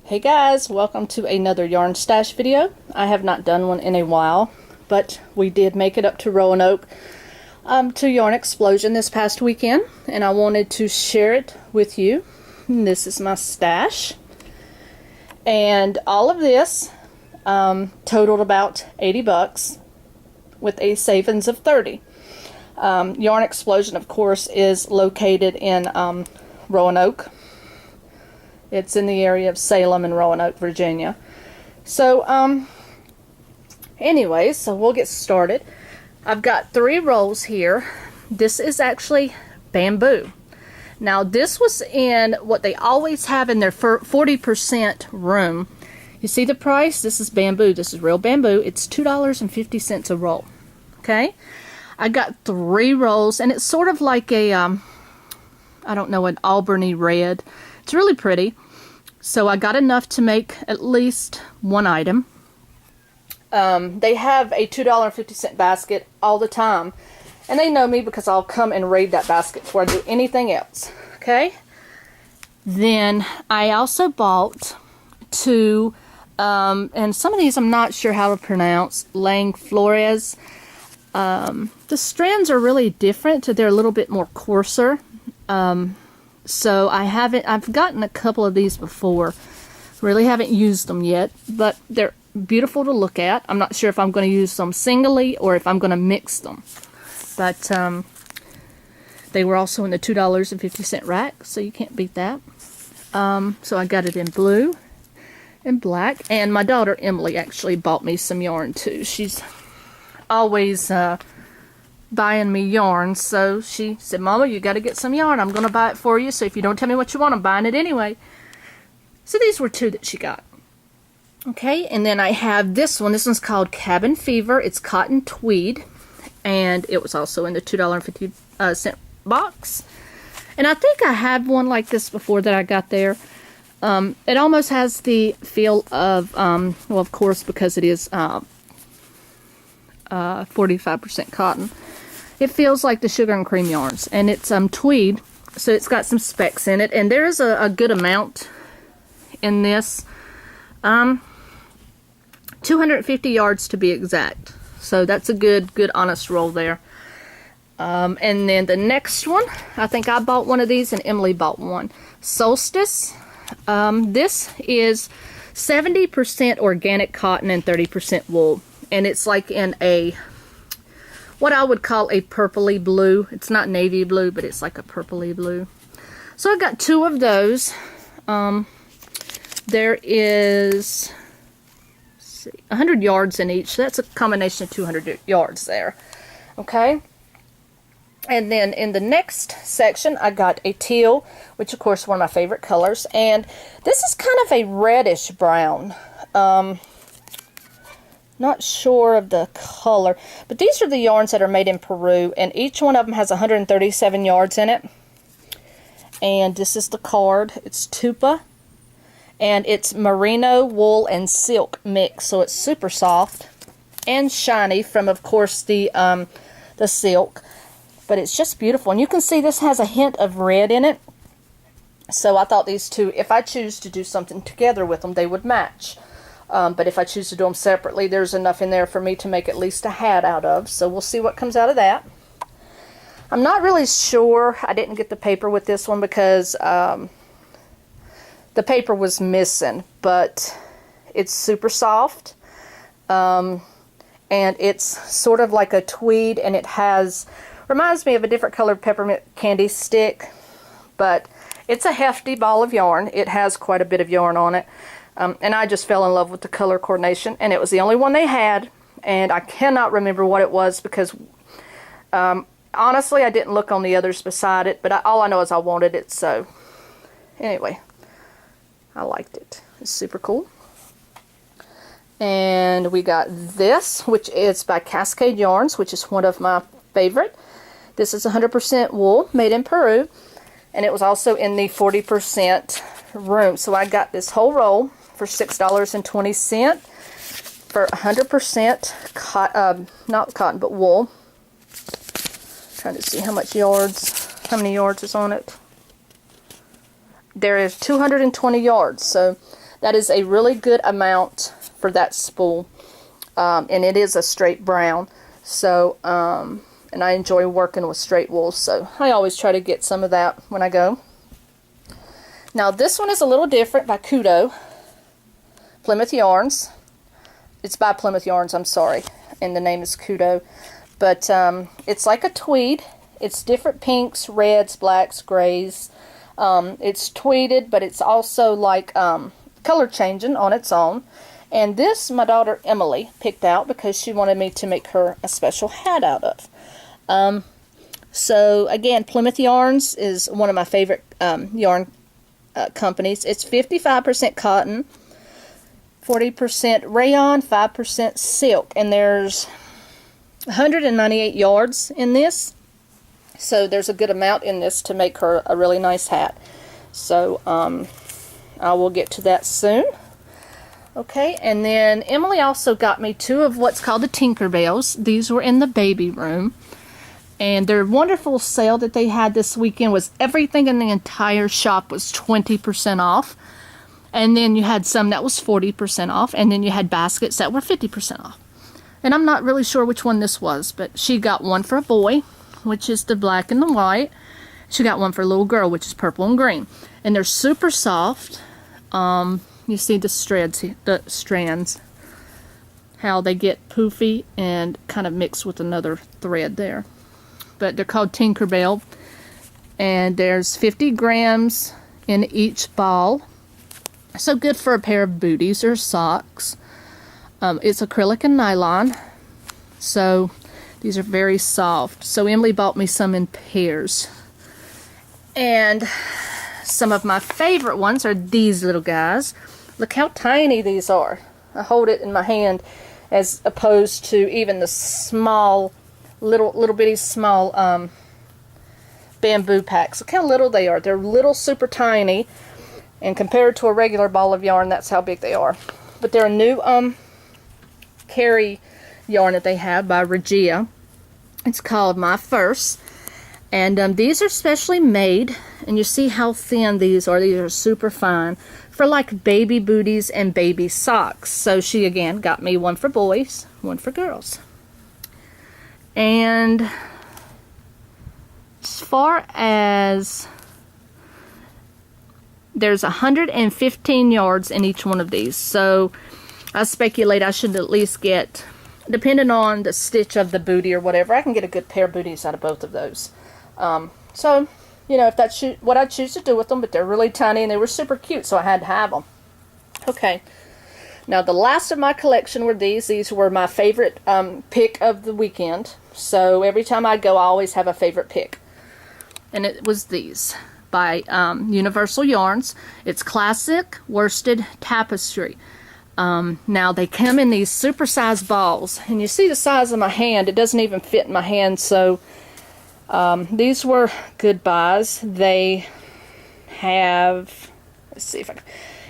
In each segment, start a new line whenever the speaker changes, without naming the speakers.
Hey guys, welcome to another yarn stash video. I have not done one in a while, but we did make it up to Roanoke to Yarn Explosion this past weekend, and I wanted to share it with you. And this is my stash, and all of this totaled about 80 bucks with a savings of 30. Yarn Explosion, of course, is located in Roanoke. It's in the area of Salem and Roanoke, Virginia. So, anyways, so we'll get started. I've got 3 rolls here. This is actually bamboo. Now, this was in what they always have in their 40% room. You see the price? This is bamboo. This is real bamboo. It's $2.50 a roll. Okay? I got 3 rolls, and it's sort of like a, I don't know, an Albany red. It's really pretty. So I got enough to make at least one item. They have a $2.50 basket all the time. And they know me because I'll come and raid that basket before I do anything else. Okay? Then I also bought 2, and some of these I'm not sure how to pronounce, Lang Flores. The strands are really different. They're a little bit more coarser. So I've gotten a couple of these before. Really haven't used them yet, but they're beautiful to look at. I'm not sure if I'm going to use them singly or if I'm going to mix them. But they were also in the $2.50 rack, so you can't beat that. So I got it in blue and black. And my daughter Emily actually bought me some yarn too. She's always buying me yarn, so she said, "Mama, you got to get some yarn. I'm going to buy it for you, so if you don't tell me what you want, I'm buying it anyway." So these were 2 that she got. Okay, and then I have this one. This one's called Cabin Fever. It's cotton tweed, and it was also in the $2.50 box. And I think I had one like this before that I got there. It almost has the feel of, well, of course, because it is 45% cotton. It feels like the sugar and cream yarns, and it's tweed, so it's got some specks in it, and there's a good amount in this, 250 yards to be exact. So that's a good honest roll there. And then the next one, I think I bought one of these, and Emily bought one. Solstice. This is 70% organic cotton and 30% wool, and it's like in a, what I would call a purpley blue. It's not navy blue, but it's like a purpley blue. So I got 2 of those. There is, let's see, 100 yards in each. So that's a combination of 200 yards there. Okay. And then in the next section, I got a teal, which of course is one of my favorite colors. And this is kind of a reddish brown. Not sure of the color, but these are the yarns that are made in Peru, and each one of them has 137 yards in it. And this is the card. It's Tupa, and it's merino, wool, and silk mix, so it's super soft and shiny from, of course, the silk. But it's just beautiful, and you can see this has a hint of red in it. So I thought these 2, if I choose to do something together with them, they would match. But if I choose to do them separately, there's enough in there for me to make at least a hat out of. So we'll see what comes out of that. I'm not really sure. I didn't get the paper with this one because the paper was missing. But it's super soft. And it's sort of like a tweed, and it reminds me of a different colored peppermint candy stick. But it's a hefty ball of yarn. It has quite a bit of yarn on it. And I just fell in love with the color coordination, and it was the only one they had, and I cannot remember what it was because honestly I didn't look on the others beside it, but all I know is I wanted it. So anyway, I liked it. It's super cool. And we got this, which is by Cascade Yarns, which is one of my favorite. This is 100% wool, made in Peru, and it was also in the 40% room. So I got this whole roll for $6.20 for 100% not cotton, but wool. Trying to see how many yards is on it. There is 220 yards, so That is a really good amount for that spool. And it is a straight brown. So, and I enjoy working with straight wool, so I always try to get some of that when I go. Now this one is a little different, by Kudo. Plymouth Yarns. It's by Plymouth Yarns, I'm sorry. And the name is Kudo. But it's like a tweed. It's different pinks, reds, blacks, grays. It's tweeded, but it's also like color changing on its own. And this my daughter Emily picked out because she wanted me to make her a special hat out of. So again, Plymouth Yarns is one of my favorite yarn companies. It's 55% cotton, 40% rayon, 5% silk, and there's 198 yards in this. So there's a good amount in this to make her a really nice hat. So I will get to that soon. Okay, and then Emily also got me 2 of what's called the Tinkerbells. These were in the baby room. And their wonderful sale that they had this weekend was everything in the entire shop was 20% off. And then you had some that was 40% off. And then you had baskets that were 50% off. And I'm not really sure which one this was, but she got one for a boy, which is the black and the white. She got one for a little girl, which is purple and green. And they're super soft. You see the strands, how they get poofy and kind of mixed with another thread there. But they're called Tinkerbell, and there's 50 grams in each ball. So good for a pair of booties or socks. It's acrylic and nylon, so these are very soft. So Emily bought me some in pairs. And some of my favorite ones are these little guys. Look how tiny these are. I hold it in my hand as opposed to even the small, little bitty small bamboo packs. Look how little they are. They're little, super tiny, and compared to a regular ball of yarn, that's how big they are. But they're a new carry yarn that they have by Regia. It's called My First. And these are specially made, and you see how thin these are. These are super fine for like baby booties and baby socks. So she again got me one for boys, one for girls. And as far as there's 115 yards in each one of these. So I speculate I should at least get, depending on the stitch of the booty or whatever, I can get a good pair of booties out of both of those. So, you know, if that's what I choose to do with them, but they're really tiny and they were super cute, so I had to have them. Okay, now the last of my collection were these. These were my favorite pick of the weekend. So every time I go, I always have a favorite pick. And it was these by Universal Yarns. It's classic worsted tapestry. Now they come in these super-sized balls, and you see the size of my hand. It doesn't even fit in my hand, so these were good buys. They have, let's see if I can,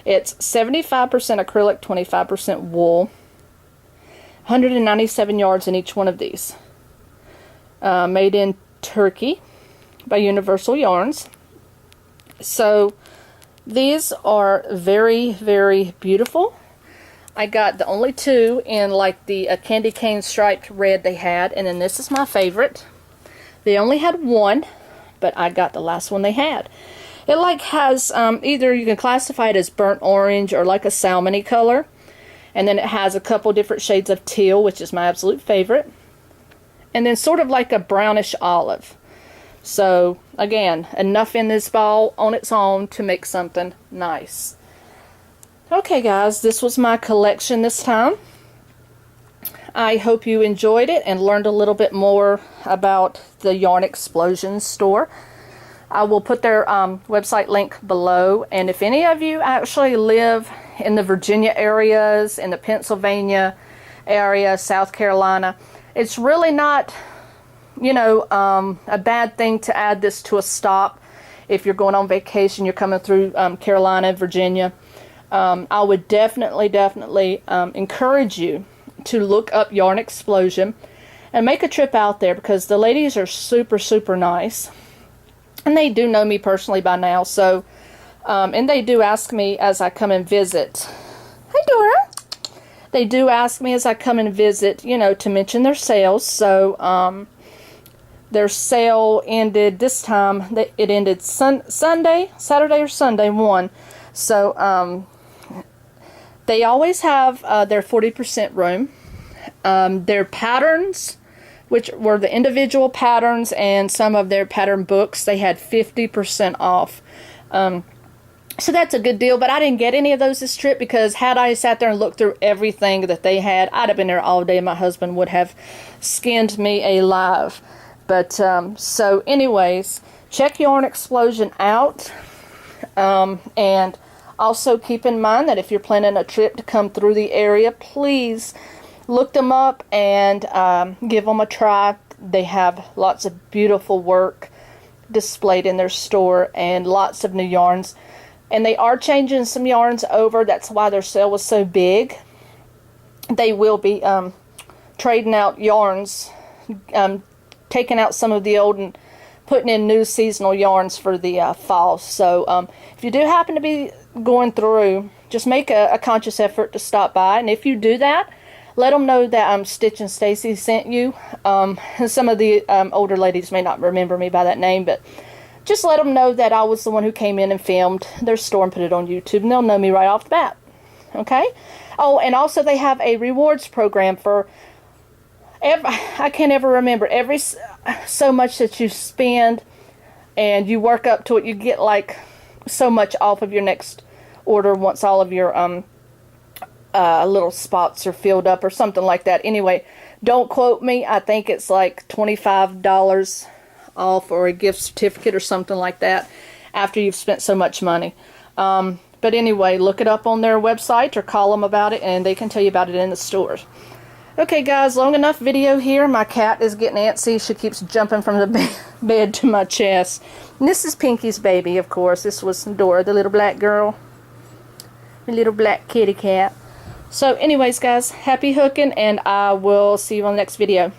it's 75% acrylic, 25% wool, 197 yards in each one of these. Made in Turkey by Universal Yarns. So these are very, very beautiful. I got the only 2 in like the candy cane striped red they had, and then this is my favorite. They only had 1, but I got the last one they had. It like has either you can classify it as burnt orange or like a salmony color, and then it has a couple different shades of teal, which is my absolute favorite, and then sort of like a brownish olive. So again, enough in this ball on its own to make something nice. Okay guys, this was my collection this time. I hope you enjoyed it and learned a little bit more about the Yarn Explosion store. I will put their website link below, and if any of you actually live in the Virginia areas, in the Pennsylvania area, South Carolina, it's really not, you know, a bad thing to add this to a stop. If you're going on vacation, you're coming through Carolina, Virginia, I would definitely encourage you to look up Yarn Explosion and make a trip out there, because the ladies are super nice, and they do know me personally by now, so And they do ask me as I come and visit. Hey, Dora. They do ask me as I come and visit, you know, to mention their sales. So, their sale ended this time. It ended Saturday or Sunday, one. So, they always have their 40% room. Their patterns, which were the individual patterns and some of their pattern books, they had 50% off. So that's a good deal, but I didn't get any of those this trip because had I sat there and looked through everything that they had, I'd have been there all day and my husband would have skinned me alive. But, so anyways, check Yarn Explosion out. And also keep in mind that if you're planning a trip to come through the area, please look them up and give them a try. They have lots of beautiful work displayed in their store and lots of new yarns. And they are changing some yarns over. That's why their sale was so big. They will be trading out yarns, taking out some of the old and putting in new seasonal yarns for the fall. So if you do happen to be going through, just make a conscious effort to stop by. And if you do that, let them know that Stitchinstacy sent you. Some of the older ladies may not remember me by that name, but just let them know that I was the one who came in and filmed their store and put it on YouTube, and they'll know me right off the bat. Okay? Oh, and also they have a rewards program for, I can't ever remember, every so much that you spend and you work up to it, you get like so much off of your next order once all of your little spots are filled up or something like that. Anyway, don't quote me. I think it's like $25 off or a gift certificate or something like that after you've spent so much money. But anyway, look it up on their website or call them about it and they can tell you about it in the stores. Okay guys, long enough video here. My cat is getting antsy. She keeps jumping from the bed to my chest. And this is Pinky's baby, of course. This was Dora, the little black girl. The little black kitty cat. So anyways guys, happy hooking and I will see you on the next video.